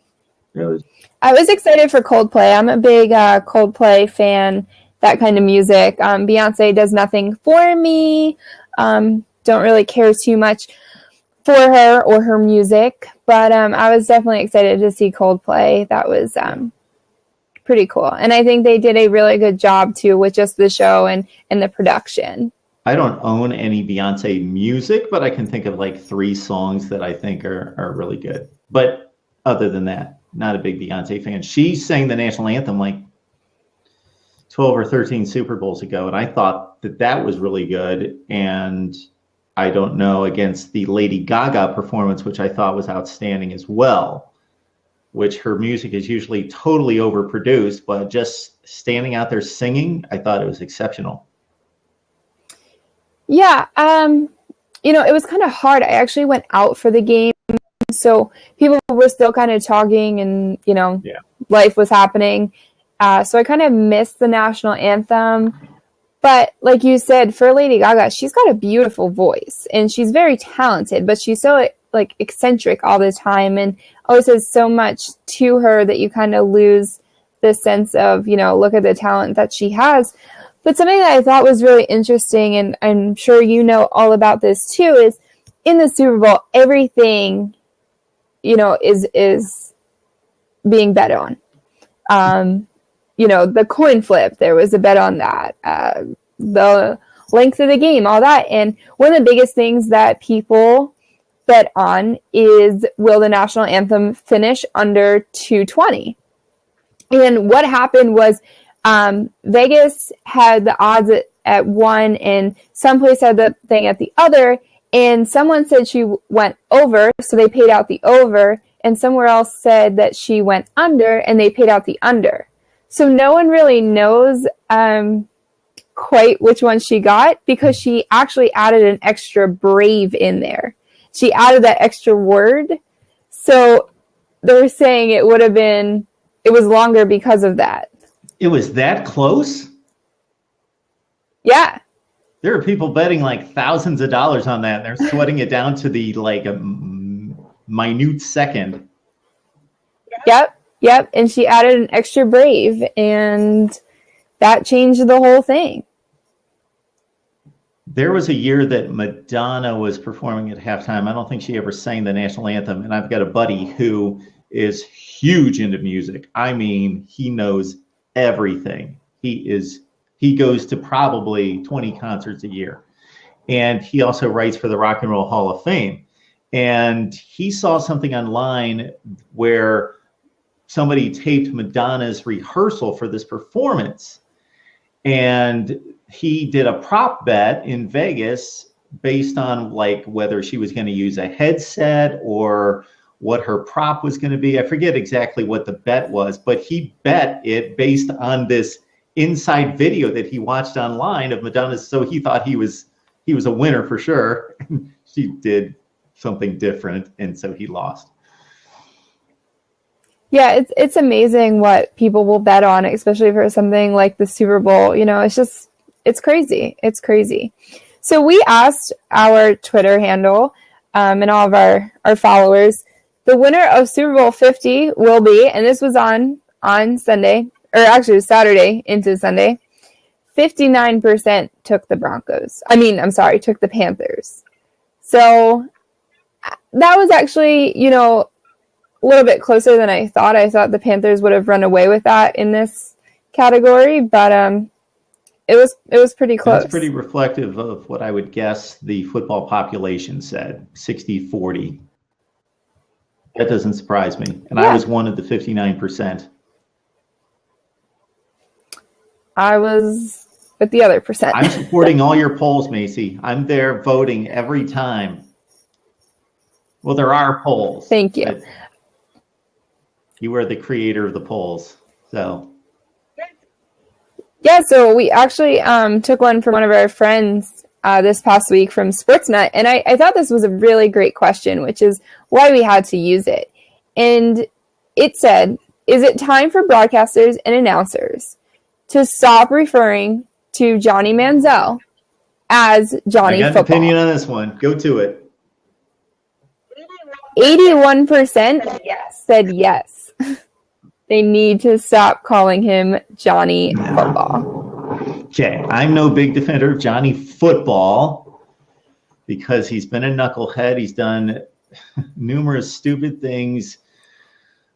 I was excited for Coldplay. I'm a big Coldplay fan, that kind of music. Beyonce does nothing for me. Don't really care too much for her or her music. But I was definitely excited to see Coldplay. That was pretty cool. And I think they did a really good job, too, with just the show and the production. I don't own any Beyonce music, but I can think of like 3 songs that I think are really good. But other than that, not a big Beyonce fan. She sang the national anthem like 12 or 13 Super Bowls ago, and I thought that was really good. And I don't know, against the Lady Gaga performance, which I thought was outstanding as well, which her music is usually totally overproduced, but just standing out there singing, I thought it was exceptional. Yeah, it was kind of hard. I actually went out for the game, so people were still kind of talking and, life was happening. So I kind of missed the national anthem. But like you said, for Lady Gaga, she's got a beautiful voice and she's very talented, but she's so like eccentric all the time and always has so much to her that you kind of lose the sense of, look at the talent that she has. But something that I thought was really interesting, and I'm sure you know all about this too, is in the Super Bowl, everything, is being bet on. The coin flip, there was a bet on that, the length of the game, all that. And one of the biggest things that people bet on is, will the national anthem finish under 220? And what happened was Vegas had the odds at one, and some place had the thing at the other, and someone said she went over, so they paid out the over, and somewhere else said that she went under, and they paid out the under. So no one really knows quite which one she got, because she actually added an extra brave in there. She added that extra word. So they're saying it was longer because of that. It was that close? Yeah. There are people betting like thousands of dollars on that. They're sweating it down to the a minute second. Yep. And she added an extra brave, and that changed the whole thing. There was a year that Madonna was performing at halftime. I don't think she ever sang the national anthem. And I've got a buddy who is huge into music. I mean, he knows everything. He goes to probably 20 concerts a year. And he also writes for the Rock and Roll Hall of Fame. And he saw something online where somebody taped Madonna's rehearsal for this performance. And he did a prop bet in Vegas based on like whether she was going to use a headset or what her prop was going to be. I forget exactly what the bet was, but he bet it based on this inside video that he watched online of Madonna's. So he thought he was a winner for sure. She did something different, and so he lost. Yeah, it's amazing what people will bet on, especially for something like the Super Bowl. You know, it's crazy. It's crazy. So we asked our Twitter handle and all of our followers, the winner of Super Bowl 50 will be, and this was on Sunday, or actually it was Saturday into Sunday, 59% took the Broncos. Took the Panthers. So that was actually, you know, a little bit closer than I thought. I thought the Panthers would have run away with that in this category, but it was pretty close. That's pretty reflective of what I would guess the football population said, 60-40. That doesn't surprise me. And yeah. I was one of the 59%. I was with the other percent. I'm supporting all your polls, Macy. I'm there voting every time. Well, there are polls. Thank you. You are the creator of the polls. So. Yeah, so we actually took one from one of our friends this past week from Sportsnet, and I thought this was a really great question, which is why we had to use it. And it said, is it time for broadcasters and announcers to stop referring to Johnny Manziel as Johnny Football? I got an opinion on this one. Go to it. 81% said yes. They need to stop calling him Johnny Football. Okay, I'm no big defender of Johnny Football because he's been a knucklehead. He's done numerous stupid things.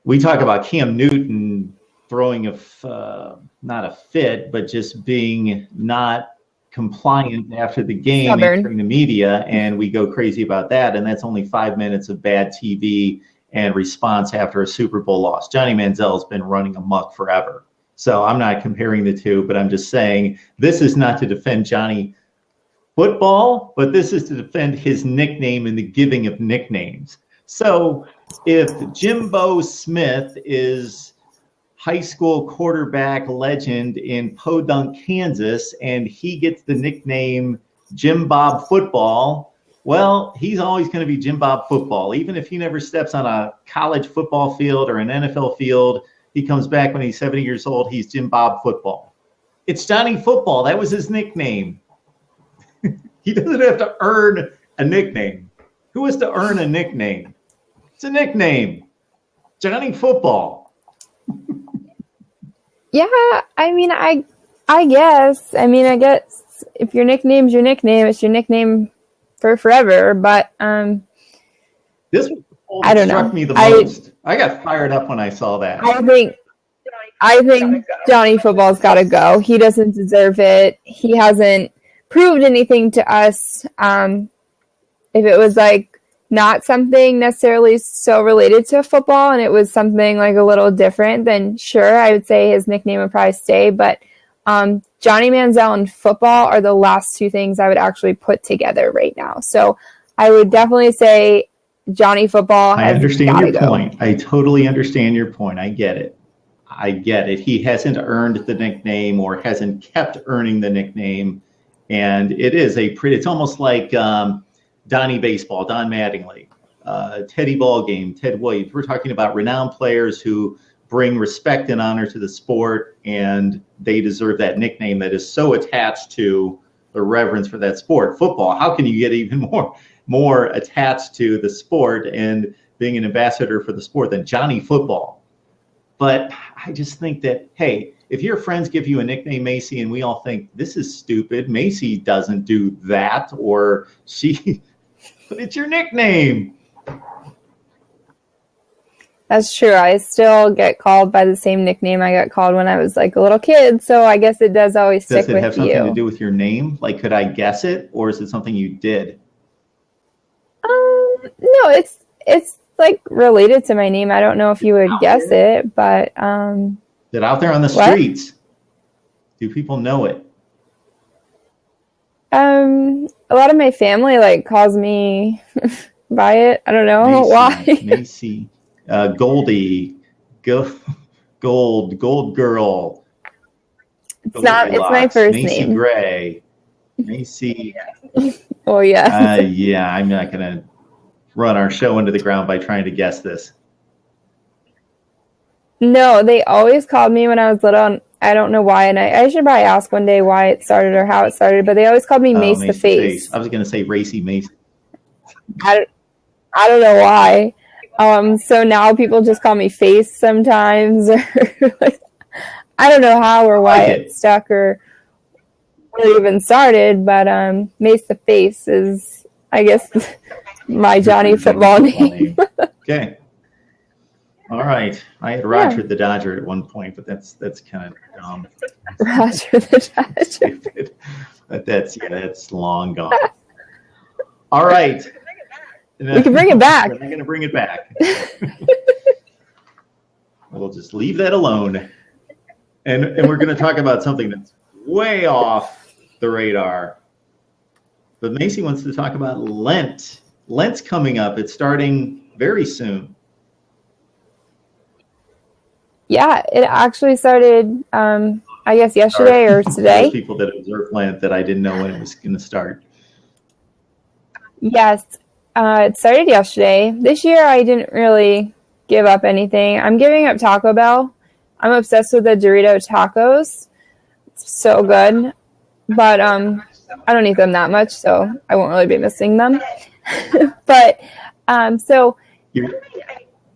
We talk about Cam Newton throwing not a fit, but just being not compliant after the game, answering the media, and we go crazy about that. And that's only 5 minutes of bad TV and response after a Super Bowl loss. Johnny Manziel has been running amok forever. So I'm not comparing the two, but I'm just saying this is not to defend Johnny Football, but this is to defend his nickname and the giving of nicknames. So if Jimbo Smith is high school quarterback legend in Podunk, Kansas, and he gets the nickname Jim Bob Football, well, he's always going to be Jim Bob Football. Even if he never steps on a college football field or an NFL field, he comes back when he's 70 years old, he's Jim Bob Football. It's Johnny Football. That was his nickname. He doesn't have to earn a nickname. Who has to earn a nickname? It's a nickname. Johnny Football. Yeah, I guess. I guess if your nickname's your nickname, it's your nickname for forever. But this I don't know. Struck me the most. I got fired up when I saw that. I think Johnny Football's got to go. He doesn't deserve it. He hasn't proved anything to us. If it was like not something necessarily so related to football and it was something like a little different, then sure, I would say his nickname would probably stay. But Johnny Manziel and football are the last two things I would actually put together right now. So I would definitely say Johnny Football has I understand your go. point. I totally understand your point. I get it. He hasn't earned the nickname or hasn't kept earning the nickname. And it is it's almost like Donnie Baseball, Don Mattingly, Teddy Ballgame, Ted Williams. We're talking about renowned players who bring respect and honor to the sport, and they deserve that nickname that is so attached to the reverence for that sport. Football, how can you get even more attached to the sport and being an ambassador for the sport than Johnny Football? But I just think that, hey, if your friends give you a nickname Macy and we all think this is stupid, Macy doesn't do that, or she, but it's your nickname. That's true. I still get called by the same nickname I got called when I was like a little kid. So I guess it does always stick with you. Does it have something to do with your name? Like, could I guess it, or is it something you did? No, it's like related to my name. I don't know if you would guess it, but is it out there on the streets? Do people know it? A lot of my family like calls me by it. I don't know why. Macy. Goldie, gold girl. It's not. It's my first Macy name. Gray. Macy. Oh yeah. Yeah, I'm not gonna run our show into the ground by trying to guess this. No, they always called me when I was little. And I don't know why, and I should probably ask one day why it started or how it started. But they always called me Mace the Face. I was gonna say Racy Mace. I don't know why. So now people just call me Face sometimes, or like, I don't know how or why it stuck or where it even started, but Mace the Face is, I guess, my Johnny football name. Okay. All right. I had Roger the Dodger at one point, but that's kind of dumb. Roger the Dodger. But that's long gone. All right. We can bring it back. We're not going to bring it back. We'll just leave that alone. And we're going to talk about something that's way off the radar. But Macy wants to talk about Lent. Lent's coming up. It's starting very soon. Yeah, it actually started, I guess, yesterday or today. There's people that observe Lent that I didn't know when it was going to start. Yes. It started yesterday. This year, I didn't really give up anything. I'm giving up Taco Bell. I'm obsessed with the Dorito tacos. It's so good. But I don't eat them that much, so I won't really be missing them. But so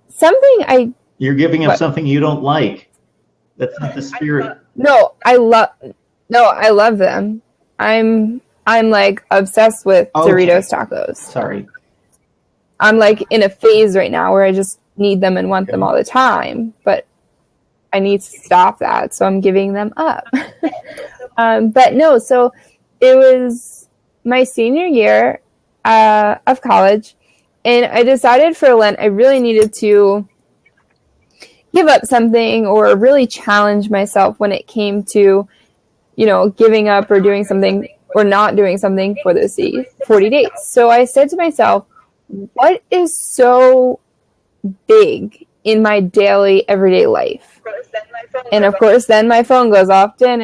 something You're giving up something you don't like. That's not the spirit. No, I love them. I'm like obsessed with Doritos tacos. Sorry. I'm like in a phase right now where I just need them and want them all the time, but I need to stop that, so I'm giving them up. But no, so it was my senior year of college, and I decided for Lent I really needed to give up something or really challenge myself when it came to, giving up or doing something or not doing something for those 40 days. So I said to myself, what is so big in my daily, everyday life? And of course, then my phone goes off. Boom.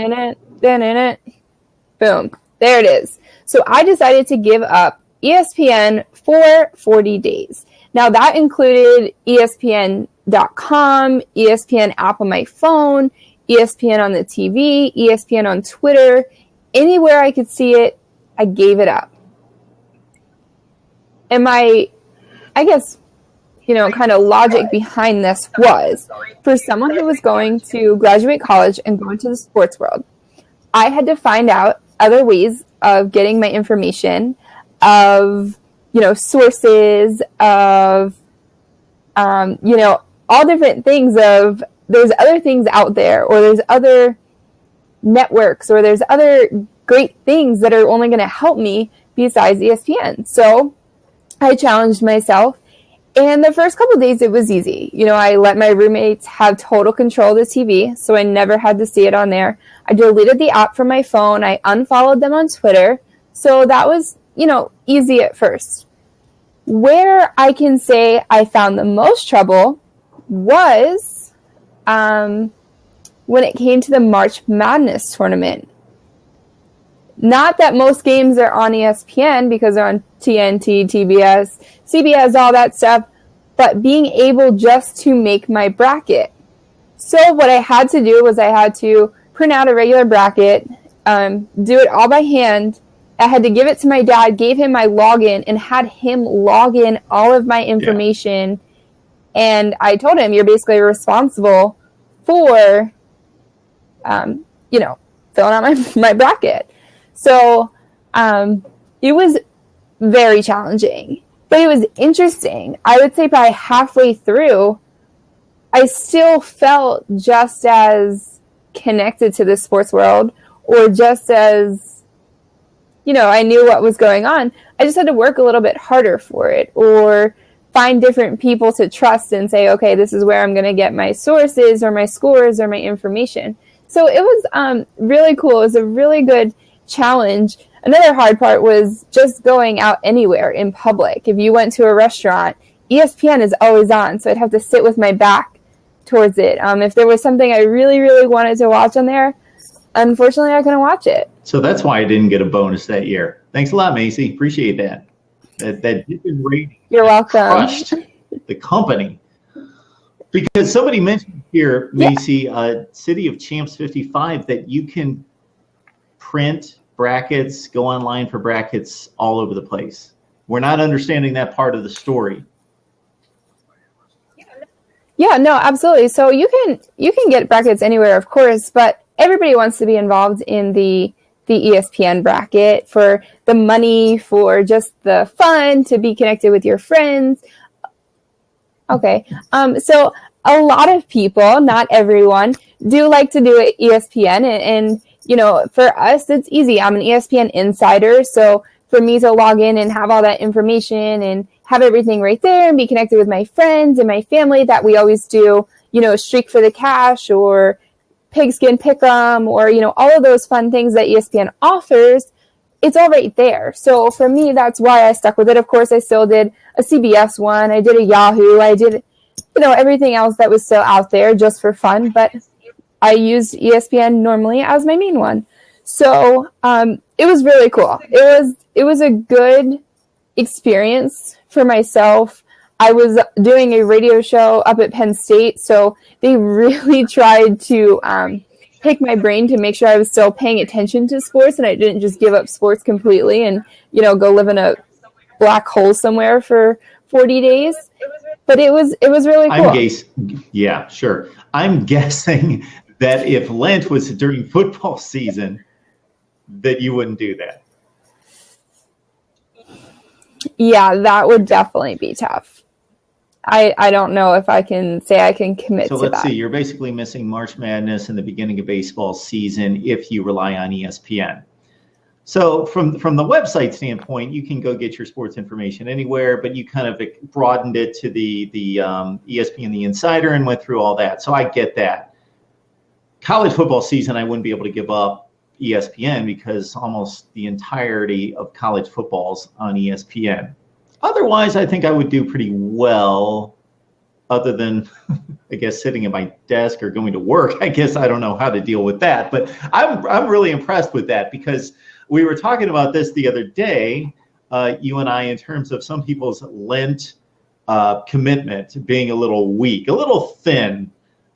There it is. So I decided to give up ESPN for 40 days. Now, that included ESPN.com, ESPN app on my phone, ESPN on the TV, ESPN on Twitter. Anywhere I could see it, I gave it up. And my, I guess, kind of logic behind this was, for someone who was going to graduate college and go into the sports world, I had to find out other ways of getting my information, of, sources, of, all different things of, there's other things out there, or there's other networks, or there's other great things that are only going to help me besides ESPN. So I challenged myself, and the first couple of days it was easy. I let my roommates have total control of the TV, so I never had to see it on there. I deleted the app from my phone. I unfollowed them on Twitter. So that was, easy at first. Where I can say I found the most trouble was when it came to the March Madness tournament. Not that most games are on ESPN because they're on TNT, TBS, CBS, all that stuff, but being able just to make my bracket. So what I had to do was I had to print out a regular bracket, do it all by hand. I had to give it to my dad, gave him my login, and had him log in all of my information. Yeah. And I told him, you're basically responsible for filling out my bracket. So it was very challenging, but it was interesting. I would say probably halfway through, I still felt just as connected to the sports world, or just as, I knew what was going on. I just had to work a little bit harder for it, or find different people to trust and say, okay, this is where I'm going to get my sources or my scores or my information. So it was really cool. It was a really good challenge. Another hard part was just going out anywhere in public. If you went to a restaurant, ESPN is always on, so I'd have to sit with my back towards it. If there was something I really, really wanted to watch on there, unfortunately, I couldn't watch it. So that's why I didn't get a bonus that year. Thanks a lot, Macy. Appreciate that. That rating. You're welcome. Crushed the company. Because somebody mentioned here, Macy, City of Champs 55, that you can print brackets, go online for brackets all over the place. We're not understanding that part of the story. Yeah, no, absolutely. So you can get brackets anywhere, of course, but everybody wants to be involved in the ESPN bracket for the money, for just the fun, to be connected with your friends. Okay. So a lot of people, not everyone, do like to do it ESPN. And for us, it's easy. I'm an ESPN insider. So for me to log in and have all that information and have everything right there and be connected with my friends and my family, that we always do, Streak for the Cash or Pigskin Pick'em, or, all of those fun things that ESPN offers, it's all right there. So for me, that's why I stuck with it. Of course, I still did a CBS one. I did a Yahoo. I did, everything else that was still out there just for fun. But I used ESPN normally as my main one. So it was really cool. It was a good experience for myself. I was doing a radio show up at Penn State, so they really tried to pick my brain to make sure I was still paying attention to sports and I didn't just give up sports completely and, go live in a black hole somewhere for 40 days. But it was really cool. Yeah, sure. I'm guessing that if Lent was during football season, that you wouldn't do that. Yeah, that would definitely be tough. I don't know if I can say I can commit to that. So let's see, you're basically missing March Madness and the beginning of baseball season if you rely on ESPN. So from the website standpoint, you can go get your sports information anywhere, but you kind of broadened it to the ESPN, the Insider, and went through all that. So I get that. College football season, I wouldn't be able to give up ESPN because almost the entirety of college football's on ESPN. Otherwise, I think I would do pretty well, other than, I guess, sitting at my desk or going to work. I guess I don't know how to deal with that. But I'm really impressed with that, because we were talking about this the other day, you and I, in terms of some people's Lent commitment being a little weak, a little thin,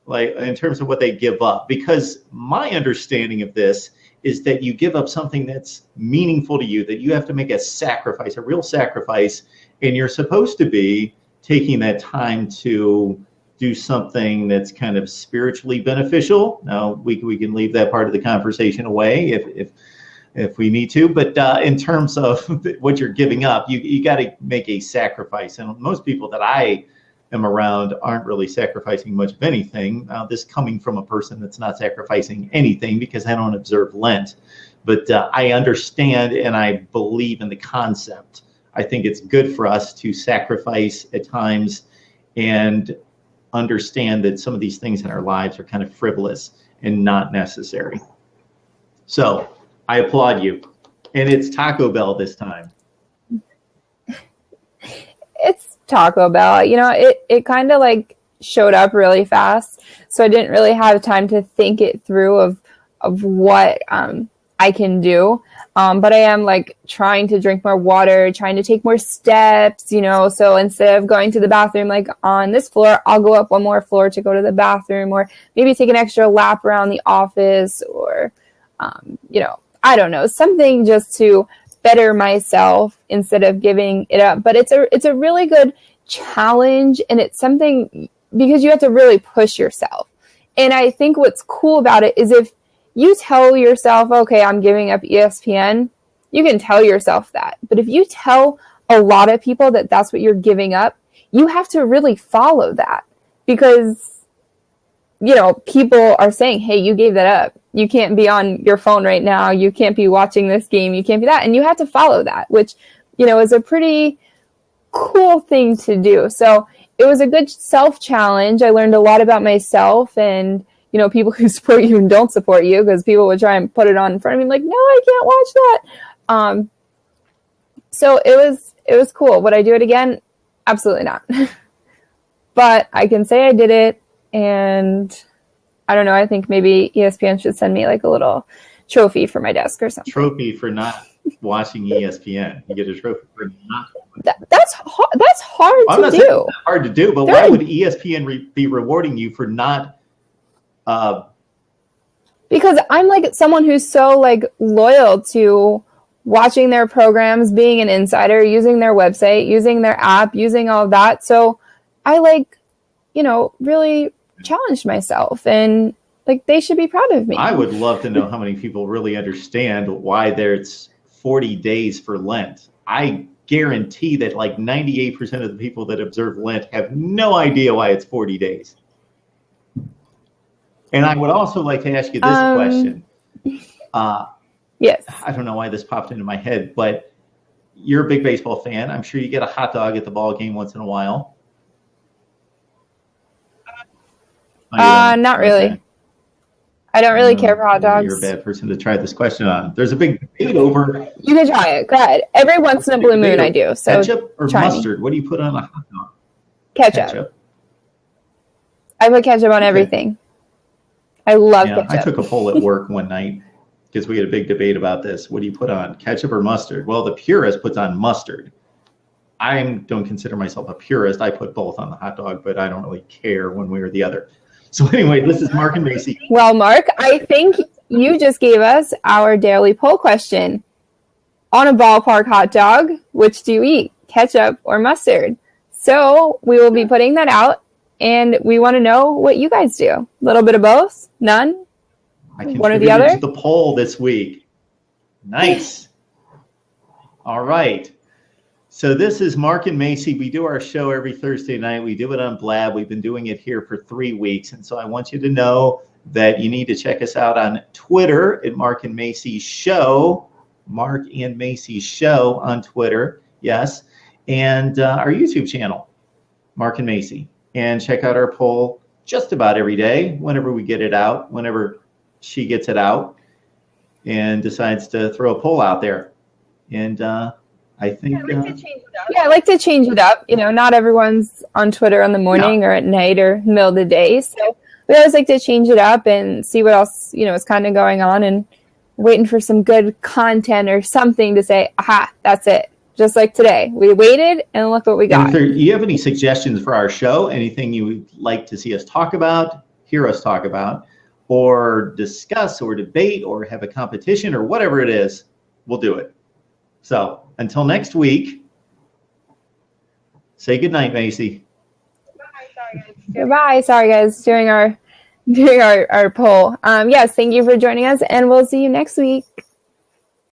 like in terms of what they give up. Because my understanding of this is that you give up something that's meaningful to you, that you have to make a sacrifice, a real sacrifice, and you're supposed to be taking that time to do something that's kind of spiritually beneficial. Now, we can leave that part of the conversation away if we need to, but in terms of what you're giving up, you got to make a sacrifice. And most people that I am around aren't really sacrificing much of anything. This coming from a person that's not sacrificing anything, because I don't observe Lent. But I understand and I believe in the concept. I think it's good for us to sacrifice at times and understand that some of these things in our lives are kind of frivolous and not necessary. So I applaud you. And it's Taco Bell this time. It's Taco Bell. It kind of like showed up really fast. So I didn't really have time to think it through of what I can do. But I am like trying to drink more water, trying to take more steps, so instead of going to the bathroom like on this floor, I'll go up one more floor to go to the bathroom, or maybe take an extra lap around the office, or, I don't know, something just to better myself instead of giving it up. But it's a really good challenge, and it's something because you have to really push yourself. And I think what's cool about it is if you tell yourself, okay, I'm giving up ESPN, you can tell yourself that. But if you tell a lot of people that that's what you're giving up, you have to really follow that, because, you know, people are saying, hey, you gave that up. You can't be on your phone right now. You can't be watching this game. You can't be that. And you have to follow that, which, you know, is a pretty cool thing to do. So it was a good self-challenge. I learned a lot about myself and, you know, people who support you and don't support you, because people would try and put it on in front of me like, no, I can't watch that. So it was cool. Would I do it again? Absolutely not. But I can say I did it, and I don't know, I think maybe ESPN should send me like a little trophy for my desk or something. Trophy for not watching ESPN. You get a trophy for not. That's hard to do. It's hard to do, but why would ESPN be rewarding you for not? Because I'm like someone who's so like loyal to watching their programs, being an insider, using their website, using their app, using all of that. So I like, you know, really challenged myself, and like they should be proud of me. I would love to know how many people really understand why there's 40 days for Lent. I guarantee that like 98% of the people that observe Lent have no idea why it's 40 days. And I would also like to ask you this question. Yes. I don't know why this popped into my head, but you're a big baseball fan. I'm sure you get a hot dog at the ball game once in a while. Not really. Okay. I don't really care for hot dogs. You're a bad person to try this question on. There's a big debate over. You can try it. Go ahead. Every once in a blue moon, I do. So ketchup or mustard? What do you put on a hot dog? Ketchup. I put ketchup on everything. I love ketchup. I took a poll at work one night because we had a big debate about this. What do you put on, ketchup or mustard? Well, the purist puts on mustard. I don't consider myself a purist. I put both on the hot dog, but I don't really care one way or the other. So anyway, this is Mark and Macy. Well, Mark, I think you just gave us our daily poll question. On a ballpark hot dog, which do you eat, ketchup or mustard? So we will be putting that out, and we want to know what you guys do. A little bit of both? None? One or the other? To the poll this week. Nice. All right. So this is Mark and Macy. We do our show every Thursday night. We do it on Blab. We've been doing it here for 3 weeks. And so I want you to know that you need to check us out on Twitter at Mark and Macy Show. Mark and Macy Show on Twitter. Yes. And our YouTube channel, Mark and Macy. And check out our poll just about every day, whenever we get it out, whenever she gets it out and decides to throw a poll out there. And I think I like to change it up. You know, not everyone's on Twitter in the morning or at night or middle of the day. So we always like to change it up and see what else, you know, is kind of going on, and waiting for some good content or something to say, aha, that's it. Just like today, we waited and look what we got. Do you have any suggestions for our show? Anything you would like to see us talk about, hear us talk about, or discuss or debate or have a competition or whatever it is, we'll do it. So until next week, say goodnight, Macy. Goodbye. Sorry, guys. Doing our poll. Yes, thank you for joining us, and we'll see you next week.